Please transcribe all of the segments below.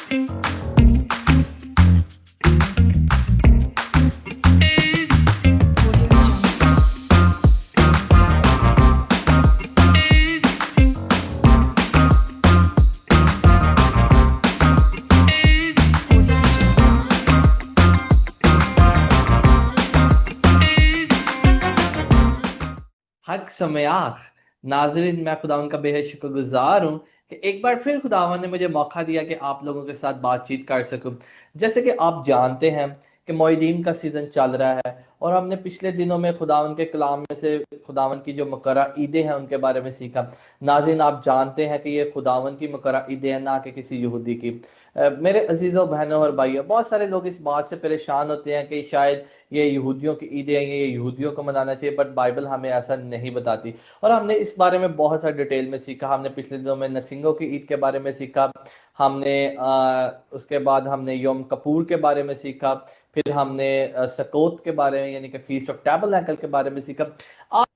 हक समयाख नाजरीन, मैं खुदावन का बेहद शुक्रगुजार हूँ कि एक बार फिर खुदावन ने मुझे मौका दिया कि आप लोगों के साथ बातचीत कर सकूं। जैसे कि आप जानते हैं कि मोइदीन का सीज़न चल रहा है, और हमने पिछले दिनों में खुदावन के कलाम में से खुदावन की जो मुकर्रर ईदें हैं उनके बारे में सीखा। नाज़रीन, आप जानते हैं कि ये खुदावन की मुकर्रर ईदें हैं, ना कि किसी यहूदी की। मेरे अजीज़ों, बहनों और भाइयों, बहुत सारे लोग इस बात से परेशान होते हैं कि शायद ये यहूदियों की ईदें हैं, ये यहूदियों को मनाना चाहिए, बट बाइबल हमें ऐसा नहीं बताती। और हमने इस बारे में बहुत सारी डिटेल में सीखा। हमने पिछले दिनों में नरसिंगों की ईद के बारे में सीखा। हमने उसके बाद हमने योम कपूर के बारे में सीखा। फिर हमने सकोत के बारे में, यानी कि फीस्ट ऑफ टैबरनेकल के बारे में सीखा।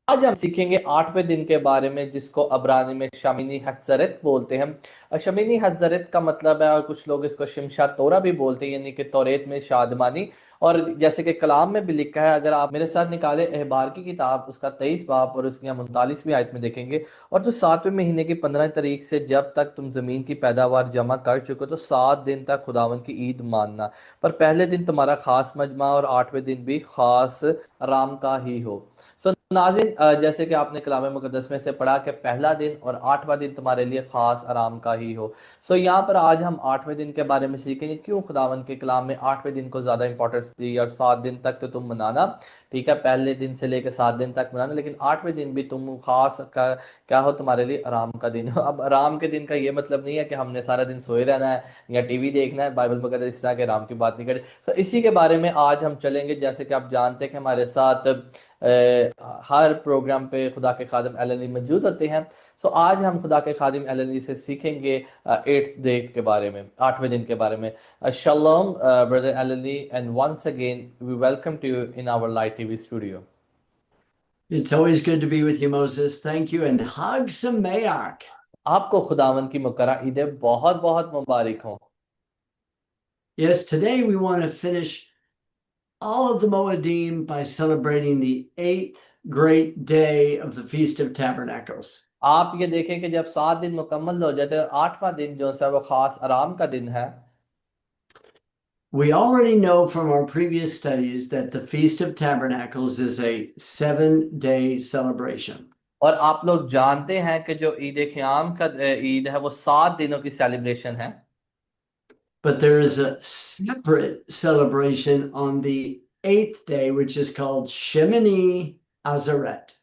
आज हम सीखेंगे 8वें दिन के बारे में, जिसको अब्रानी में शमीनी हज़रत बोलते हैं। शमीनी हज़रत का मतलब है, और कुछ लोग इसको शिमशा तोरा भी बोलते हैं, यानी कि तौरेत में शादमानी। और जैसे कि कलाम में भी लिखा है, अगर आप मेरे साथ निकाले अहबार की किताब, उसका 23 बाब और उसकी हम 39वीं आयत में देखेंगे। और तो 7वें महीने की 15 तारीख से जब तक तुम जमीन की पैदावार जमा कर चुको, तो 7 दिन तक खुदावन की ईद मानना। पर पहले दिन तुम्हारा खास मजमा, और 8वें दिन भी खास आराम का ही हो। सो नाज़रीन, जैसे कि आपने कलाम मुकद्दस में से पढ़ा कि पहला दिन और 8वां दिन तुम्हारे लिए खास आराम का ही हो। सो यहाँ पर आज हम 8वें दिन के बारे में सीखेंगे, क्यों खुदावन के कलाम में 8वें दिन को ज़्यादा इंपॉर्टेंस दी, और 7 दिन तक तो तुम मनाना, ठीक है, पहले दिन से लेकर 7 दिन तक मनाना, लेकिन 8वें दिन भी तुम खास का क्या हो, तुम्हारे लिए आराम का दिन हो। अब आराम के दिन का ये मतलब नहीं है कि हमने सारा दिन सोए रहना है या टीवी देखना है। बाइबल वगैरह इस तरह के आराम की बात नहीं करें। तो इसी के बारे में आज हम चलेंगे। जैसे कि आप जानते हैं कि हमारे साथ हर प्रोग्राम पे खुदा के खादिम एलनी मौजूद होते हैं। सो आज हम खुदा के खादिम एलनी से सीखेंगे 8th डे के बारे में, 8वें दिन के बारे में। Shalom, brother Eleni, and once again we welcome to you in our Light TV studio. It's always good to be with you, Moses. Thank you, and Hag Sameach. आपको खुदावन की मुकर्रर ईदें बहुत बहुत मुबारक हों। Yes, today we want to finish all of the Moedim by celebrating the 8th great day of the Feast of Tabernacles. आप ये देखें कि जब 7 दिन मुकम्मल हो जाते हैं, 8वां दिन जो है वो खास आराम का दिन है। We already know from our previous studies that the Feast of Tabernacles is a 7-day celebration. और आप लोग जानते हैं कि जो ईद क़याम का ईद है वो 7 दिनों की सेलिब्रेशन है। But there is a separate celebration on the 8th day, which is called Shemini Azeret.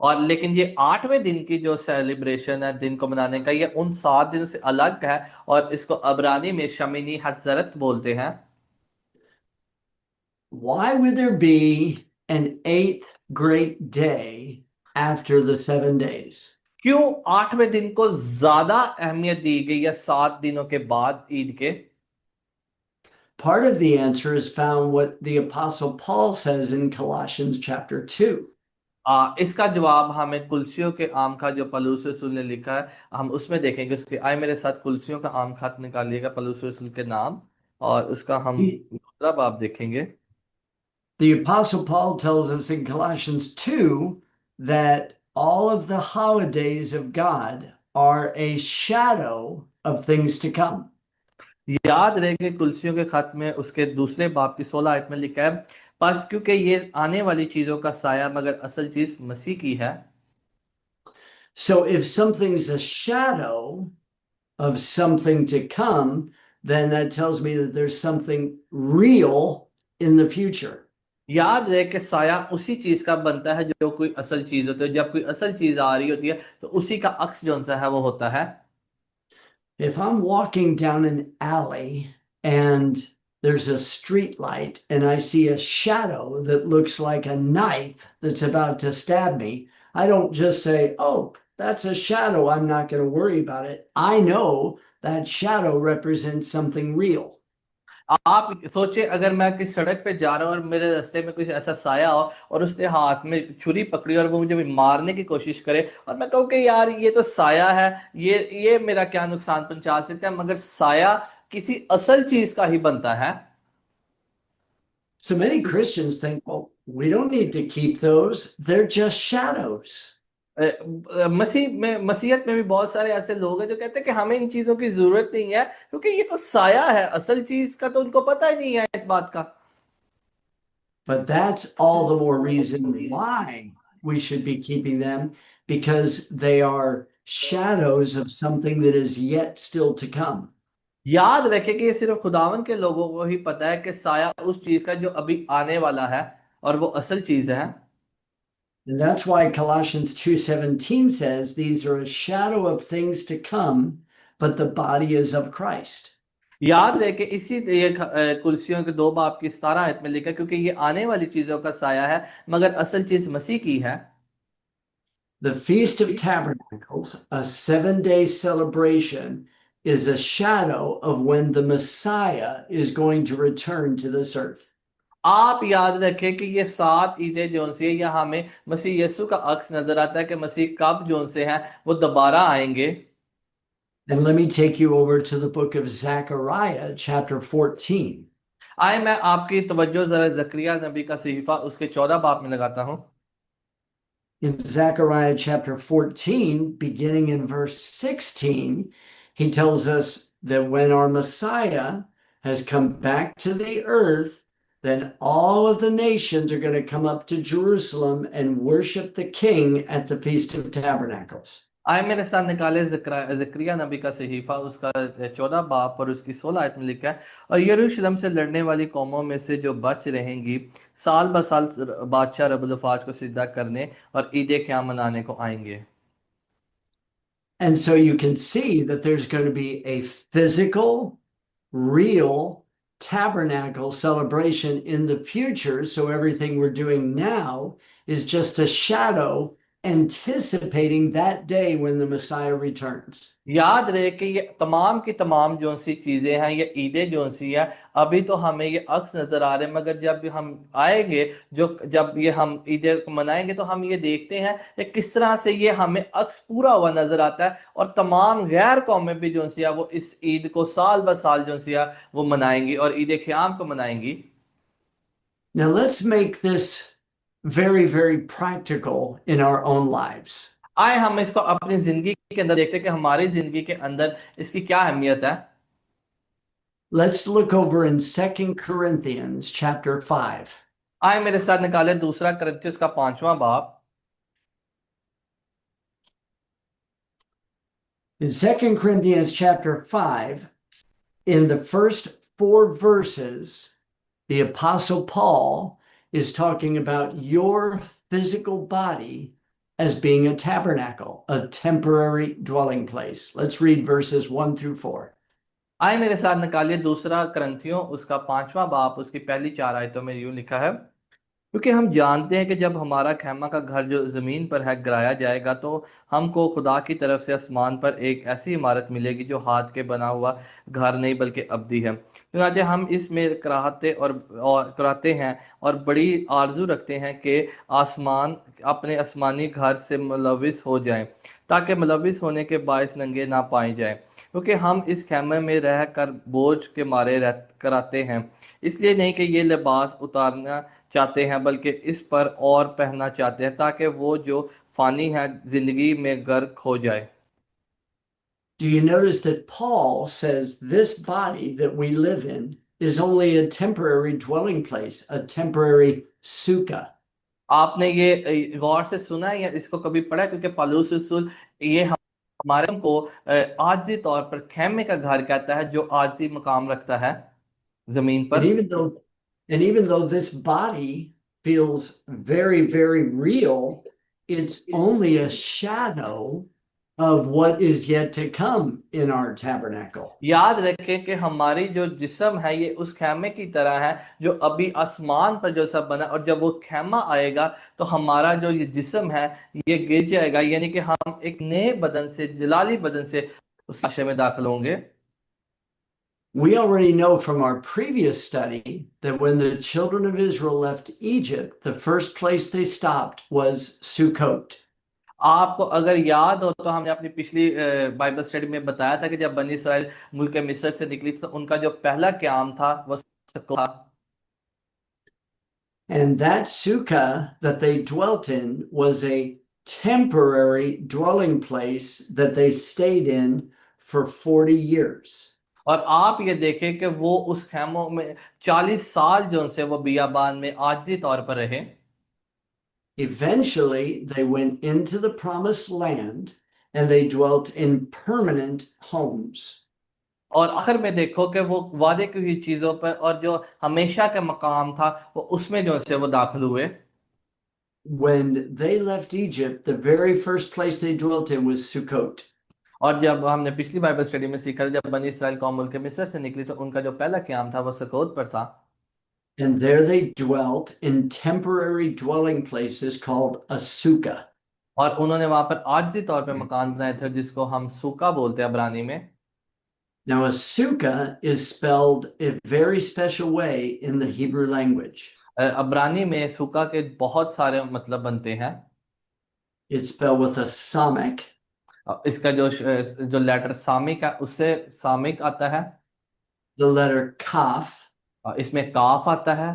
और लेकिन ये 8वें दिन की जो सेलिब्रेशन है, दिन को मनाने का, ये उन 7 दिनों से अलग है, और इसको अबरानी में शमीनी हज़रत बोलते हैं। Why would there be an 8th great day after the 7 days? क्यों 8वें दिन को ज्यादा अहमियत दी गई है 7 दिनों के बाद ईद के? Part of the answer is found what the Apostle Paul says in Colossians chapter 2. इसका जवाब हमें कुलसियों के आम खत जो पलूस रसूल ने लिखा है, हम उसमें देखेंगे। उसके आए मेरे साथ कुलसियों का आम खत निकालिएगा, पलूस रसूल के नाम, और उसका हम दूसरा बाब देखेंगे। The Apostle Paul tells us in Colossians 2 that all of the holidays of God are a shadow of things to come. याद रहे कि कुलसियों के खत में उसके दूसरे बाब की 16 आयत में लिखा है, बस क्योंकि ये आने वाली चीजों का साया, मगर असल चीज मसीह की है। So if something's a shadow of something to come, then that tells me that there's something real in the future. याद रहे कि साया उसी चीज का बनता है जो कोई असल चीज होती है। जब कोई असल चीज आ रही होती है तो उसी का अक्स जो सा है वो होता है। If I'm walking down an alley and there's a street light and I see a shadow that looks like a knife that's about to stab me, I don't just say, oh, that's a shadow, I'm not going to worry about it. I know that shadow represents something real. आप सोचे, अगर मैं किस सड़क पे जा रहा हूँ और मेरे रास्ते में कुछ ऐसा साया हो और उसने हाथ में छुरी पकड़ी और वो मुझे मारने की कोशिश करे, और मैं कहूँ कि यार ये तो साया है, ये मेरा क्या नुकसान पहुंचा सकता है, मगर साया किसी असल चीज का ही बनता है। So many Christians think, well, we don't need to keep those. They're just shadows. मसीहत में भी बहुत सारे ऐसे लोग हैं जो कहते हैं कि हमें इन चीजों की जरूरत नहीं है, क्योंकि ये तो साया है, असल चीज का तो उनको पता ही नहीं है इस बात का। But that's all the more reason why we should be keeping them, because they are shadows of something that is yet still to come. याद रखें कि ये सिर्फ खुदावन के लोगों को ही पता है कि साया उस चीज का जो अभी आने वाला है, और वो असल चीज है। And that's why Colossians 2:17 says these are a shadow of things to come, but the body is of Christ. याद रहे कि इसी ये कुर्सियों के 2 बाब की 17 आयत में लिखा है, क्योंकि ये आने वाली चीजों का साया है, मगर असल चीज मसीह की है। The Feast of Tabernacles, a 7-day celebration, is a shadow of when the Messiah is going to return to this earth. आप याद रखें कि ये 7 ईदें जोन सी है, या हमें मसीह यीशु का अक्स नजर आता है कि मसीह कब जोन से है वो दोबारा आएंगे। And let me take you over to the book of Zechariah, chapter 14. आए मैं आपकी तवज्जो जरा जकरिया नबी का सहीफा उसके 14 बाब में लगाता हूँ। In Zechariah chapter 14, beginning in verse 16, he tells us that when our Messiah has come back to the earth, then all of the nations are going to come up to Jerusalem and worship the King at the Feast of Tabernacles. आए मेरे साथ निकाले जकरिया नबी का सहीफा उसका 14 बाब पर उसकी 16 आयत में लिखा है, और यरूशलेम से लड़ने वाली कौमों में से जो बच रहेंगी साल ब साल बादशाह रब्बुल फाज को सिजदा करने और ईद क़याम मनाने को आएंगे। And so you can see that there's going to be a physical, real tabernacle celebration in the future. So everything we're doing now is just a shadow anticipating that day when the Messiah returns. याद रहे कि ये तमाम की तमाम जो सी चीजें हैं, ये ईदें जो सी है, अभी तो हमें ये अक्स नजर आ रहे हैं, मगर जब हम आएंगे, जो जब ये हम ईदें को मनाएंगे तो हम ये देखते हैं कि किस तरह से ये हमें अक्स पूरा हुआ नजर आता है, और तमाम गैर कौमें भी जो सी है वो इस ईद को साल ब साल जो सी है वो मनाएंगी और ईद क़याम को मनाएंगी। Now let's make this very, very practical in our own lives. आए हम इसको अपनी जिंदगी के अंदर देखते हैं कि हमारी जिंदगी के अंदर इसकी क्या अहमियत है। Let's look over in 2 Corinthians chapter 5. आए मेरे साथ निकाले दूसरा करंथियों का 5वां बाब। In 2 Corinthians chapter 5, in the first 4 verses, the Apostle Paul is talking about your physical body as being a tabernacle, a temporary dwelling place. Let's read verses 1 through 4. आए मेरे साथ निकालिए दूसरा करंथियों उसका 5वां बाब उसकी पहली 4 आयतों में यूं लिखा है, क्योंकि हम जानते हैं कि जब हमारा खैमा का घर जो ज़मीन पर है गिराया जाएगा, तो हमको खुदा की तरफ से आसमान पर एक ऐसी इमारत मिलेगी जो हाथ के बना हुआ घर नहीं बल्कि अब्दी है। चुनांचे हम इसमें कराहते हैं और बड़ी आरजू रखते हैं कि आसमान अपने आसमानी घर से मुलविस हो जाएं, ताकि मुलविस होने के बायस नंगे ना पाए जाएं, क्योंकि हम इस खैमे में रह कर बोझ के मारे कराते हैं, इसलिए नहीं कि ये लिबास उतारना चाहते हैं बल्कि इस पर और पहनना चाहते हैं, ताकि वो जो फानी है जिंदगी में गर्क हो जाए। Do you notice that Paul says this body that we live in is only a temporary dwelling place, a temporary sukkah? आपने ये गौर से सुना है या इसको कभी पढ़ा है? क्योंकि पौलुस रसूल ये हमारे को आजी तौर पर खेमे का घर कहता है, जो आजी मकाम रखता है जमीन And पर। even though this body feels very, very real, it's only a shadow of what is yet to come in our tabernacle. याद रखें कि हमारी जो जिस्म है ये उस खेमे की तरह है जो अभी आसमान पर जो सब बना, और जब वो खेमा आएगा तो हमारा जो ये जिस्म है ये गिर जाएगा, यानी कि हम एक नए बदन से, जलाली बदन से उस आशय में दाखिल होंगे। We already know from our previous study that when the children of Israel left Egypt, the first place they stopped was Sukkot. आपको अगर याद हो तो हमने अपनी पिछली बाइबल स्टडी में बताया था कि जब बनी इसराइल मुल्क मिस्र से निकली थी तो उनका जो पहला क़याम था वो सुक्कोत था। And that sukkah that they dwelt in was a temporary dwelling place that they stayed in for 40 years. और आप ये देखें कि वो उस खेमों में 40 साल जो उनसे वो बियाबान में आजिज़ी तौर पर रहे। Eventually, they went into the promised land and they dwelt in permanent homes. और आखिर में देखो कि वो वादे की हुई चीजों पर और जो हमेशा का मकाम था वो उसमें जो से वो दाखिल हुए। When they left Egypt, the very first place they dwelt in was Sukkot. और जब हमने पिछली बाइबल स्टडी में सीखा था, जब बनी इसराइल कौम मुल्क मिस्र से निकली तो उनका जो पहला क़याम था वो सुक्कोत पर था। And there they dwelt in temporary dwelling places called a sukkah. और उन्होंने वहां पर आजिज़ी तौर पर मकान बनाए थे जिसको हम सूका बोलते हैं अब्रानी में। Now, a sukkah is spelled a very special way in the Hebrew language. अब्रानी में सूका के बहुत सारे मतलब बनते हैं। It's spelled with a samek, इसका जो लेटर सामिक है उससे सामिक आता है। the letter kaf, इसमें काफ आता है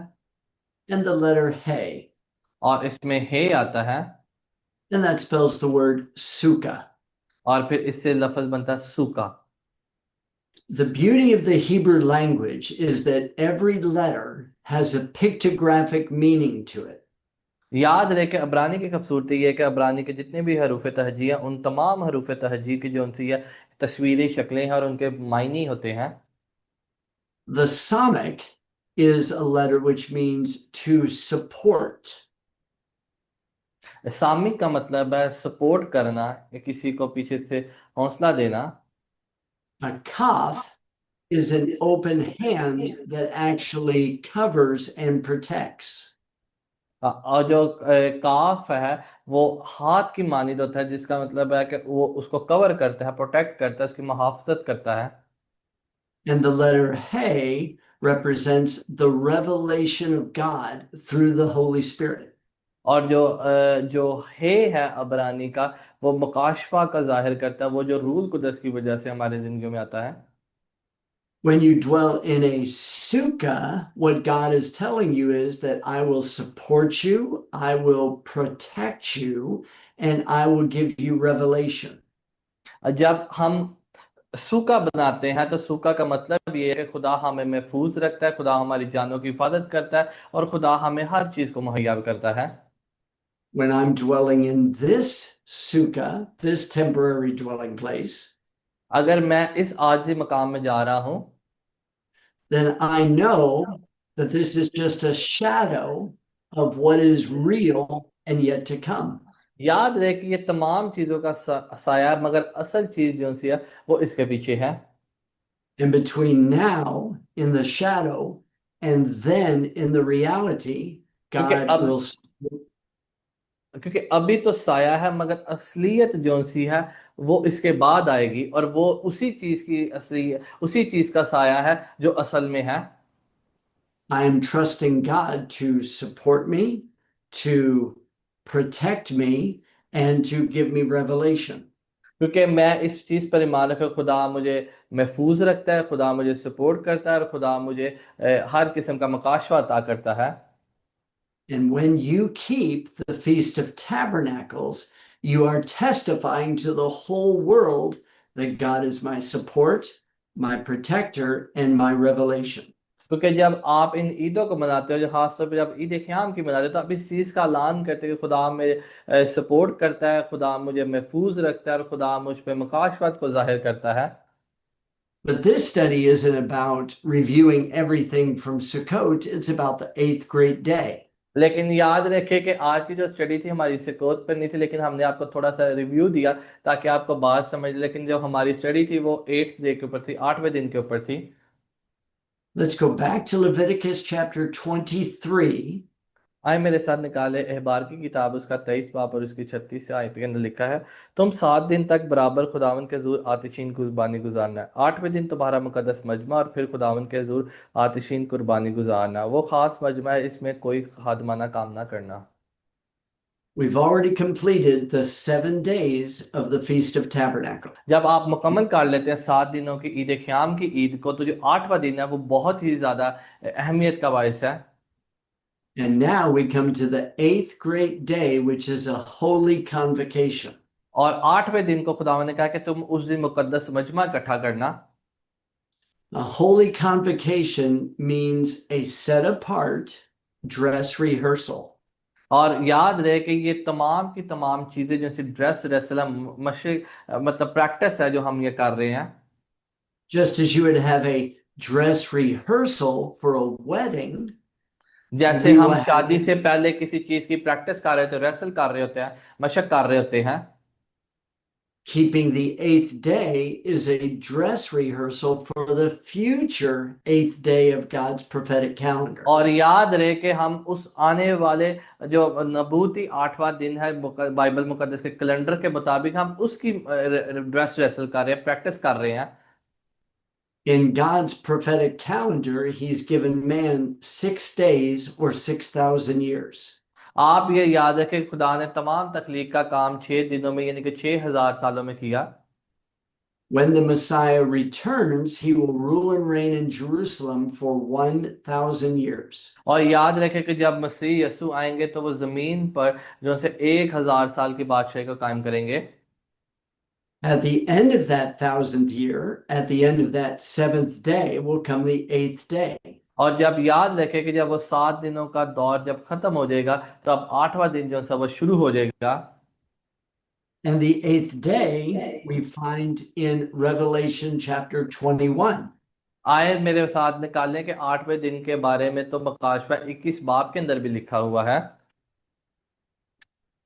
and the letter hey. और इसमें हे आता है And that spells the word sukkah. और फिर इससे लफ्ज बनता है सूका। The beauty of the Hebrew language is that every letter has a pictographic meaning to it. याद रहे कि अब्रानी की खूबसूरती ये है कि अब्रानी के जितने भी हरूफ तहजी हैं उन तमाम हरूफ तहजी की जो उनसी है तस्वीरी शक्लें हैं और उनके मायने होते हैं। The samek is a letter which means to support. Samik का मतलब है सपोर्ट करना या किसी को पीछे से हौसला देना। A kaf is an open hand that actually covers and protects. और जो काफ है वो हाथ की मानिंद होता है जिसका मतलब है कि वो उसको कवर करता है, प्रोटेक्ट करता है, उसकी मुहाफजत करता है। And the letter He represents the revelation of God through the Holy Spirit. और जो है अबरानी का वो मकाशफा का जाहिर करता है, वो जो रूल कुदस की वजह से हमारी जिंदगी में आता है। When you dwell in a sukkah, what God is telling you is that I will support you, I will protect you, and I will give you revelation. जब हम सूका बनाते हैं तो सूका का मतलब ये है कि खुदा हमें महफूज रखता है, खुदा हमारी जानों की हिफाजत करता है और खुदा हमें हर चीज को मुहैया करता है। When I'm dwelling in this sukkah, this temporary dwelling place, अगर मैं इस आजिज़ी मकाम में जा रहा हूँ then I know that this is just a shadow of what is real and yet to come. याद रहे कि ये तमाम चीजों का साया है, मगर असल चीज जो सी है वो इसके पीछे है। And between now in the shadow and then in the reality, क्योंकि God अब will. क्योंकि अभी तो साया है मगर असलियत जो सी है वो इसके बाद आएगी और वो उसी चीज की असली उसी चीज का साया है जो असल में है। I am trusting God to support me, to protect me, and to give me revelation. क्योंकि मैं इस चीज पर ईमान रखा खुदा मुझे महफूज रखता है, खुदा मुझे सपोर्ट करता है और खुदा मुझे हर किस्म का मकाशवा अता करता है। And when you keep the Feast of Tabernacles, you are testifying to the whole world that God is my support, my protector, and my revelation. क्योंकि जब आप इन ईदों को मनाते हो, जो खासतौर पर जब ईद क़याम की मनाते हो, तो आप इस चीज़ का ऐलान करते हो कि खुदा मेरे सपोर्ट करता है, खुदा मुझे महफूज रखता है और खुदा मुझ पे मकाशफत को जाहिर करता है। But this study isn't about reviewing everything from Sukkot, it's about the eighth great day. लेकिन याद रखें कि आज की जो स्टडी थी हमारी सुक्कोत पर नहीं थी, लेकिन हमने आपको थोड़ा सा रिव्यू दिया ताकि आपको बात समझ। लेकिन जो हमारी स्टडी थी वो 8th डे के ऊपर थी, 8वें दिन के ऊपर थी। Let's go back to Leviticus chapter 23. आए मेरे साथ निकाले अहबार की किताब उसका 23 बाब और उसकी 36 आयत के अंदर लिखा है, तुम 7 दिन तक बराबर खुदावन के हजूर आतिशीन कुर्बानी गुजारना है। 8वें दिन तुम्हारा मुकद्दस मजमा और फिर खुदावन के हजूर आतिशीन कुर्बानी गुजारना। वो खास मजमा है, इसमें कोई खादमाना काम ना करना। We've already completed the 7 days of the Feast of Tabernacle. जब आप मुकम्मल कर लेते हैं 7 दिनों की ईद क़याम की ईद को, तो जो 8वां दिन है वो बहुत ही ज्यादा अहमियत का बायस है। And now we come to the eighth great day, which is a holy convocation. और 8वें दिन को खुदावंद ने कहा कि तुम उस दिन मुकद्दस मजमा इकट्ठा करना। A holy convocation means a set apart dress rehearsal. और याद रहे कि ये तमाम की तमाम चीजें जैसे ड्रेस रेसलम मशे मतलब प्रैक्टिस है जो हम ये कर रहे हैं। Just as you would have a dress rehearsal for a wedding, जैसे we will हम have, शादी से पहले किसी चीज की प्रैक्टिस कर रहे होते हैं, रेसल कर रहे होते हैं, मशक कर रहे होते हैं। keeping the eighth day is a dress rehearsal for the future eighth day of God's prophetic calendar. और याद रहे कि हम उस आने वाले जो नबूती 8वां दिन है बाइबल मुकद्दस के कैलेंडर के मुताबिक हम उसकी ड्रेस रेसल कर रहे हैं, प्रैक्टिस कर रहे हैं। In God's prophetic calendar, He's given man 6 days or 6,000 years. आप ये याद रखें खुदा ने तमाम तख्लीक का काम 6 दिनों में यानी कि 6,000 सालों में किया। When the Messiah returns, he will rule and reign in Jerusalem for 1,000 years. और याद रखें कि जब मसीह यसु आएंगे तो वो जमीन पर जो से 1,000 साल की बादशाही को कायम करेंगे। At the end of that 1,000th year, at the end of that seventh day, will come the eighth day. और जब याद रखें कि जब वो 7 दिनों का दौर जब खत्म हो जाएगा, तो अब 8वां दिन जो है वो शुरू हो जाएगा। And the eighth day we find in Revelation chapter 21. आए मेरे साथ निकालने के 8वें दिन के बारे में तो मकाशवा 21 बाब के अंदर भी लिखा हुआ है।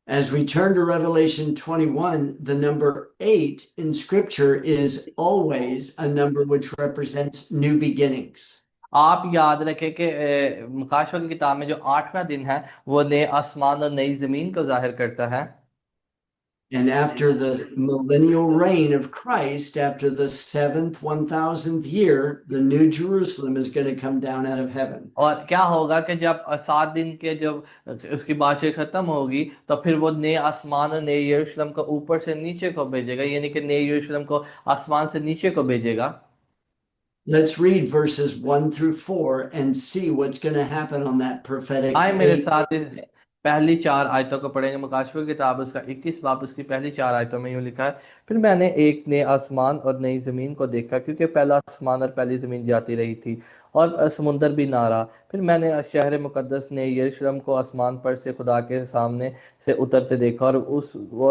As we turn to Revelation 21, the number 8 in Scripture is always a number which represents new beginnings. आप याद रखें कि मकाशवा की किताब में जो 8वां दिन है वो नए आसमान और नई जमीन को जाहिर करता है। And after the millennial reign of Christ, after the seventh 1,000th year, the New Jerusalem is going to come down out of heaven. और क्या होगा कि जब 7 दिन के जब उसकी बादशाही खत्म होगी, तो फिर वो नए आसमान और नए यरूशलेम को ऊपर से नीचे को भेजेगा, यानी कि नए यरूशलेम को आसमान से नीचे को भेजेगा। Let's read verses 1 through 4 and see what's going to happen on that prophetic आए मेरे eighth. साथ इस पहली 4 आयतों को पढ़ेंगे। मुकाशवा की किताब उसका 21 बाब उसकी पहली 4 आयतों में यूं लिखा है, फिर मैंने एक नए आसमान और नई जमीन को देखा, क्योंकि पहला आसमान और पहली जमीन जाती रही थी और समुंदर भी ना रहा। फिर मैंने शहर मुकद्दस ने यरूशलेम को आसमान पर से खुदा के सामने से उतरते देखा, और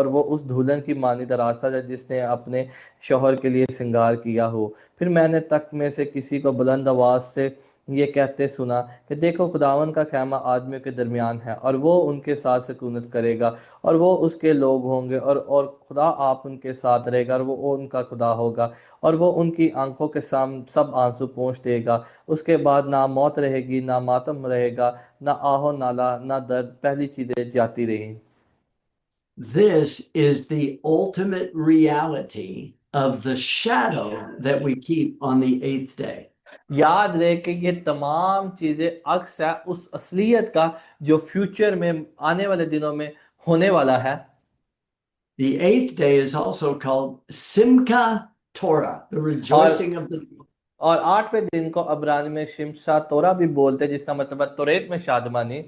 वो उस दुल्हन की मानिंद रास्ता था जिसने अपने शौहर के लिए श्रृंगार किया हो। फिर मैंने तख्त में से किसी को बुलंद आवाज से ये कहते सुना कि देखो, खुदावन का खैमा आदमियों के दरमियान है, और वो उनके साथ सुकूनत करेगा, और वो उसके लोग होंगे, और खुदा आप उनके साथ रहेगा, और वो उनका खुदा होगा, और वो उनकी आंखों के सामने सब आंसू पोंछ देगा। उसके बाद ना मौत रहेगी, ना मातम रहेगा, ना आहो नाला, ना दर्द, पहली चीजें जाती रही। This is the ultimate reality of the shadow that we keep on the eighth day. याद रहे कि ये तमाम चीजें अक्स है उस असलियत का जो फ्यूचर में आने वाले दिनों में होने वाला है। The eighth day is also called Simcha Torah, the और rejoicing of the. और 8वें दिन को अबरानी में शिमशा तोरा भी बोलते हैं, जिसका मतलब है तोरेत में शादमानी।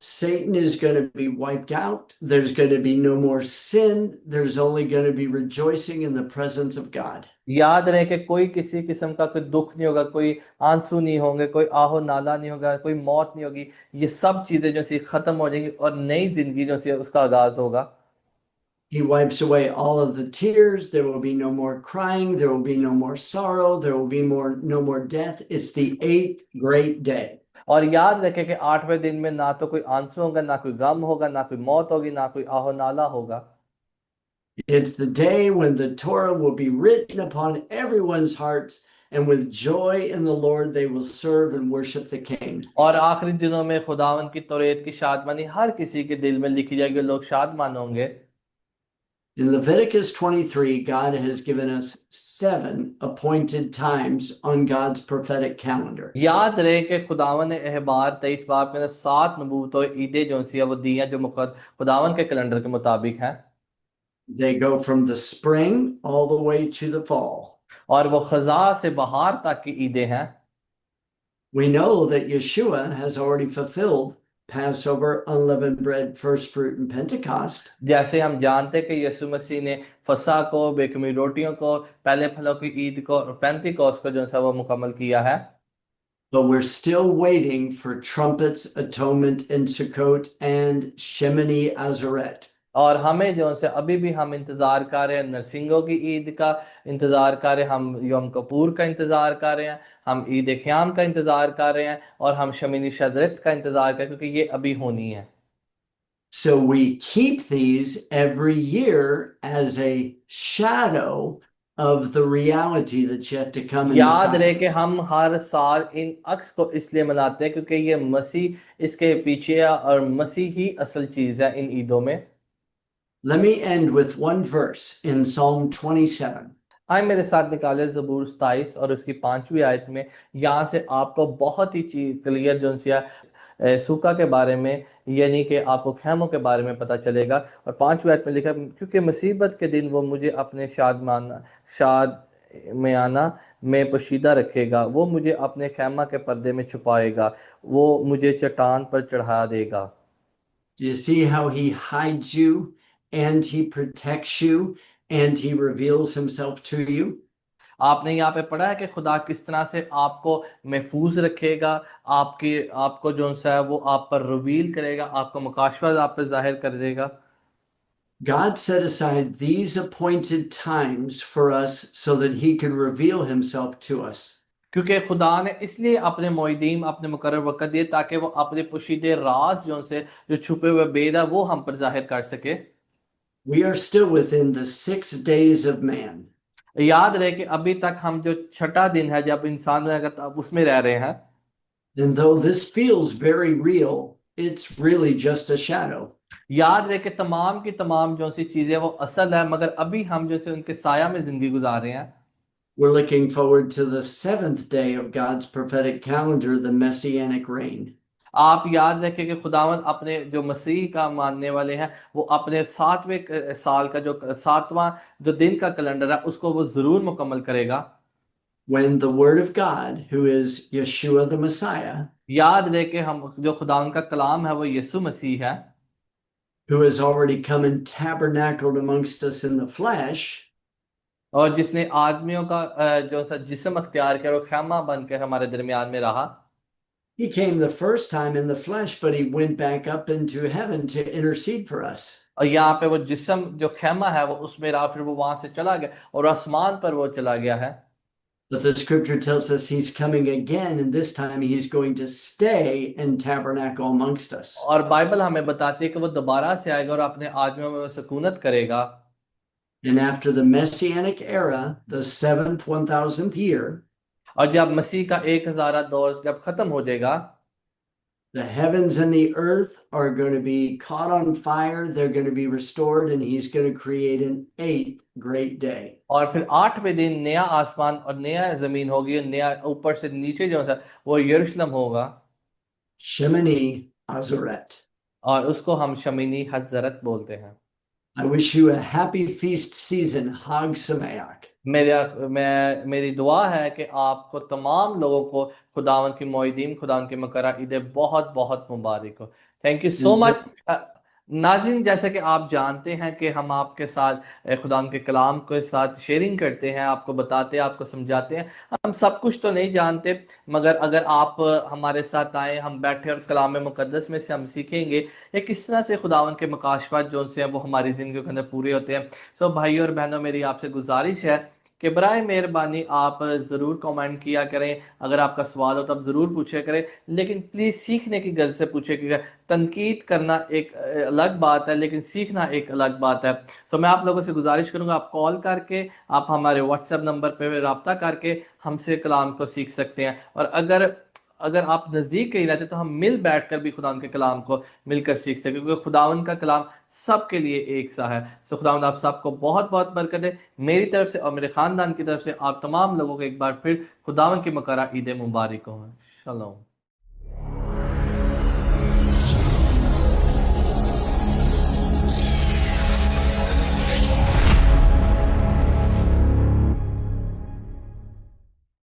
Satan is going to be wiped out. There's going to be no more sin. There's only going to be rejoicing in the presence of God. याद रहे कि कोई किसी किस्म का कोई दुख नहीं होगा, कोई आंसू नहीं होंगे, कोई आहो नाला नहीं होगा, कोई मौत नहीं होगी। ये सब चीजें जो सी खत्म हो जाएंगी और नई जिंदगी जो सी उसका आगाज होगा। He wipes away all of the tears. There will be no more crying. There will be no more sorrow. There will be no more death. It's the eighth great day. और याद रखे कि 8वें दिन में ना तो कोई आंसू होगा, ना कोई गम होगा, ना कोई मौत होगी, ना कोई आहो नाला होगा। It's the day when the Torah will be written upon everyone's hearts, and with joy in the Lord they will serve and worship the King. और आखिरी दिनों में खुदावन की तौरेत की शादमानी हर किसी के दिल में लिखी जाएगी, लोग शादमान होंगे। In Leviticus 23, God has given us 7 appointed times on God's prophetic calendar. याद रहे कि खुदावन ने अहबार 23 बाब के अंदर 7 नबूत और ईदें जो सी है वो दी हैं जो खुदावन के कैलेंडर के मुताबिक हैं। They go from the spring all the way to the fall. और वो खजा से बहार तक की ईदें हैं। We know that Yeshua has already fulfilled Passover, unleavened bread, first fruit, and Pentecost. जैसे हम जानते हैं कि यीशु मसीह ने फसह को, बेखमी रोटियों को, पहले फलों की ईद को और पेंतिकोस्त को जो सा वो मुकम्मल किया है। But we're still waiting for trumpets, atonement, and Sukkot, and Shemini Azaret. और हमें जो से अभी भी हम इंतजार कर रहे हैं नरसिंगों की ईद का इंतजार कर रहे हैं, हम यौम कपूर का इंतजार कर रहे हैं, हम ईद ख्याम का इंतजार कर रहे हैं और हम शमीनी शजरत का इंतजार कर रहे हैं क्योंकि ये अभी होनी है। So we keep these every year as a shadow of the reality that's yet to come in the याद रहे Messiah. कि हम हर साल इन अक्स को इसलिए मनाते हैं क्योंकि ये मसीह इसके पीछे है और मसीह ही असल चीज है इन ईदों में। Let me end with one verse in Psalm 27. आए मेरे साथ निकाले ज़बूर 27 और उसकी 5वीं आयत में। यहाँ से आपको बहुत ही चीज क्लियर जो सी सूखा के बारे में यानी कि आपको खैमों के बारे में पता चलेगा। और 5वीं आयत में लिखा क्योंकि मुसीबत के दिन वो मुझे अपने शाद में आना में पोशीदा रखेगा, वो मुझे अपने खैमा के पर्दे में छुपाएगा, वो मुझे चट्टान पर चढ़ा देगा। Do you see how he hides you and he protects you and he reveals himself to you? आपने यहाँ पे पढ़ा है कि खुदा किस तरह से आपको महफूज रखेगा, आपके आपको जो सा है वो आप पर रिवील करेगा, आपको मुकाशवा आप पर जाहिर कर देगा। God set aside these appointed times for us so that he could reveal himself to us. क्योंकि खुदा ने इसलिए अपने मोइदीन अपने मुकर्रर वक़्त दिए ताकि वो अपने पोशीदे राज जो छुपे हुए भेद है वो हम पर जाहिर कर सके। We are still within the 6 days of man. याद रहे कि अभी तक हम जो छठा दिन है जब इंसान रहेगा तब उसमें रह रहे हैं। And though this feels very real, it's really just a shadow. याद रहे कि तमाम की तमाम जो सी चीजें वो असल है मगर अभी हम जो से उनके साया में जिंदगी गुजार रहे हैं। We're looking forward to the 7th day of God's prophetic calendar, the Messianic reign. आप याद रखें कि खुदावन अपने जो मसीह का मानने वाले हैं वो अपने 7वें साल का जो 7वां जो दिन का कैलेंडर है उसको वो जरूर मुकम्मल करेगा। When the Word of God, who is Yeshua the Messiah, याद रहे कि हम जो खुदावन का कलाम है वो यीशु मसीह है who has already come and tabernacled amongst us in the flesh, और जिसने आदमियों का जो सा जिस्म अख्तियार किया और खैमा बनकर हमारे दरमियान में रहा। he came the first time in the flesh, but he went back up into heaven to intercede for us. और यहाँ पे वो जिस्म जो खैमा है वो उसमें रहा, फिर वो वहां से चला गया और आसमान पर वो चला गया है। But the scripture tells us he's coming again, and this time he's going to stay and tabernacle amongst us. और बाइबल हमें बताती है कि वो दोबारा से आएगा और अपने आदमियों में वो सकूनत करेगा। And after the Messianic era, the 7th 1000th year, और जब मसीह का 1000 दौर जब खत्म हो जाएगा the heavens and the earth are going to be caught on fire. They're going to be restored, and he's going to create an 8th great day. और फिर 8वें दिन नया आसमान और नया जमीन होगी और नया ऊपर से नीचे जो था वो यरूशलेम होगा Shemini Azaret. और उसको हम शमीनी हजरत बोलते हैं। I wish you a happy feast season, Hag Sameach. मेरी दुआ है कि आपको तमाम लोगों को खुदावन की मोइदीन खुदावन की मकरा ईद बहुत बहुत मुबारक हो। Thank you so much. नाज़रीन, जैसे कि आप जानते हैं कि हम आपके साथ खुदावन के कलाम के साथ शेयरिंग करते हैं, आपको बताते हैं, आपको समझाते हैं। हम सब कुछ तो नहीं जानते मगर अगर आप हमारे साथ आए, हम बैठे और कलाम मुकद्दस में से हम सीखेंगे कि किस तरह से खुदावन के मकाशफात जो से हैं वो हमारी ज़िंदगी के अंदर पूरे होते हैं। सो भाइयों और बहनों, मेरी आपसे गुजारिश है कि बराए मेहरबानी आप ज़रूर कमेंट किया करें। अगर आपका सवाल हो तो आप ज़रूर पूछा करें, लेकिन प्लीज़ सीखने की गर्ज से पूछे कि तनकीद करना एक अलग बात है लेकिन सीखना एक अलग बात है। तो मैं आप लोगों से गुजारिश करूंगा, आप कॉल करके, आप हमारे व्हाट्सएप नंबर पर रब्ता करके हमसे कलाम को सीख सकते हैं। और अगर अगर आप नज़दीक कहीं रहते तो हम मिल बैठ कर भी खुदावन के कलाम को मिलकर सीख सकें, क्योंकि खुदावन का कलाम सबके लिए एक सा है। सो खुदावन आप सबको बहुत बहुत बरकत दे। मेरी तरफ से और मेरे ख़ानदान की तरफ से आप तमाम लोगों को एक बार फिर खुदावन की मकरा ईद मुबारक हो। शलोम।